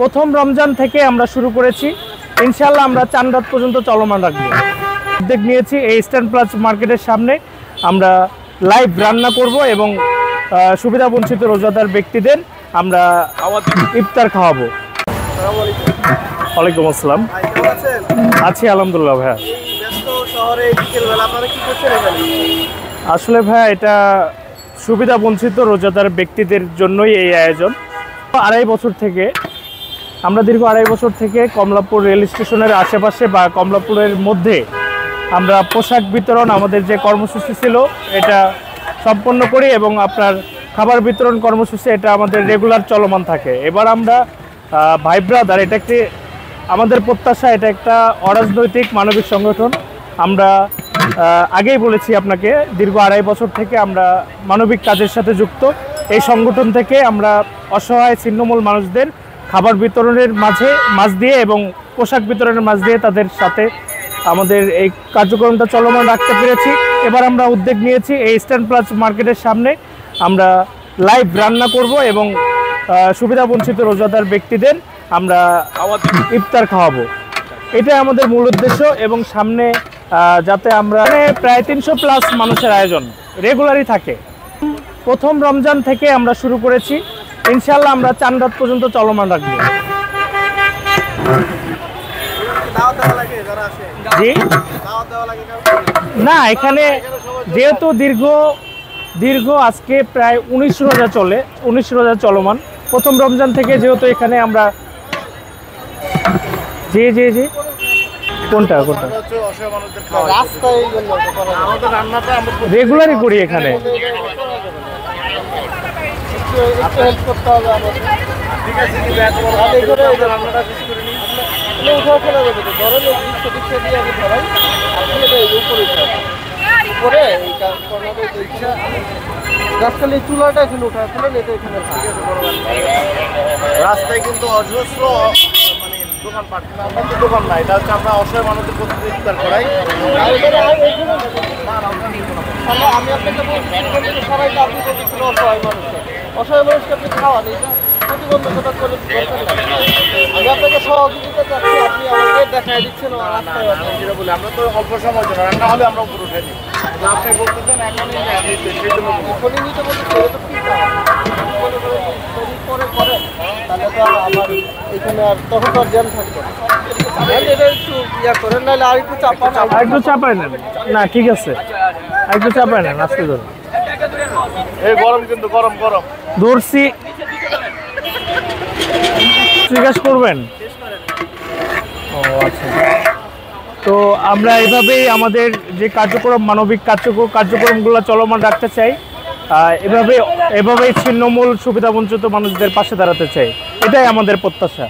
প্রথম রমজান থেকে আমরা শুরু করেছি, ইনশাআল্লাহ আমরা চাঁদ রাত পর্যন্ত চলমান রাখবো। উদ্যোগ নিয়েছি এই ইস্টার্ন প্লাস মার্কেটের সামনে আমরা লাইভ রান্না করব এবং সুবিধা বঞ্চিত রোজাদার ব্যক্তিদের আমরা ইফতার খাওয়াবো। ওয়ালাইকুম আসসালাম। আছি আলহামদুলিল্লাহ ভাইয়া। আসলে ভাইয়া এটা সুবিধা বঞ্চিত রোজাদার ব্যক্তিদের জন্যই এই আয়োজন। দীর্ঘ আড়াই বছর থেকে কমলাপুর রেল স্টেশনের আশেপাশে বা কমলাপুরের মধ্যে আমরা পোশাক বিতরণ আমাদের যে কর্মসূচি ছিল এটা সম্পন্ন করি এবং আপনার খাবার বিতরণ কর্মসূচি এটা আমাদের রেগুলার চলমান থাকে। এবার আমরা ভাই ব্রাদার এটা একটি আমাদের প্রত্যাশা, এটা একটা অরাজনৈতিক মানবিক সংগঠন। আমরা আগেই বলেছি আপনাকে দীর্ঘ আড়াই বছর থেকে আমরা মানবিক কাজের সাথে যুক্ত। এই সংগঠন থেকে আমরা অসহায় ছিন্নমূল মানুষদের খাবার বিতরণের মাঝ দিয়ে এবং পোশাক বিতরণের মাঝ দিয়ে তাদের সাথে আমাদের এই কার্যক্রমটা চলমান রাখতে পেরেছি। এবার আমরা উদ্যোগ নিয়েছি এই ইস্টার্ন প্লাস মার্কেটের সামনে আমরা লাইভ রান্না করব এবং সুবিধা বঞ্চিত রোজাদার ব্যক্তিদের আমরা ইফতার খাওয়াবো। এটাই আমাদের মূল উদ্দেশ্য এবং সামনে যাতে আমরা প্রায় 300 প্লাস মানুষের আয়োজন রেগুলারই থাকে। প্রথম রমজান থেকে আমরা শুরু করেছি, ইনশাআল্লাহ আমরা চাঁদ রাত পর্যন্ত চলমান রাখবো। জি না, এখানে যেহেতু দীর্ঘ আজকে প্রায় 19 রোজা চলমান, প্রথম রমজান থেকে যেহেতু এখানে আমরা জি কোনটা রেগুলারই করি এখানে। রাস্তায় কিন্তু অজস্র দোকানপাট, দোকান নাই, এটা হচ্ছে আমরা অসহায় মানুষদের প্রতিদিন ইফতার করাই। আমি আপনাকে বলছি সবাই অসহায় মানুষকে আপনি খাওয়ান, এটা প্রতিবন্ধকতা করে আমি আপনাকে সহযোগিতা চাচ্ছি, আপনি আমাকে দেখাই দিচ্ছেন যেটা বলি আমরা তো অল্প সময় জন্য রান্না হলে আমরা উপরে উঠে দিই, আপনি বলতেছেন এখনই নিতে বলতে পরে করেন তাহলে তো আমার এখানে আর তখন তো আর জ্যাম থাকবে না। এটা একটু ইয়া করেন, নাহলে আর একটু চাপায় নেন। না ঠিক আছে, একটু চাপায় নেন আস্তে ধরে। এই গরম কিন্তু গরম ধরছি, জিজ্ঞাসা করবেন। ও আচ্ছা, তো আমরা এভাবেই আমাদের যে মানবিক কার্যক্রমগুলো চলমান রাখতে চাই, এভাবেই ছিন্নমূল সুবিধাবঞ্চিত মানুষদের পাশে দাঁড়াতে চাই, এটাই আমাদের প্রত্যাশা।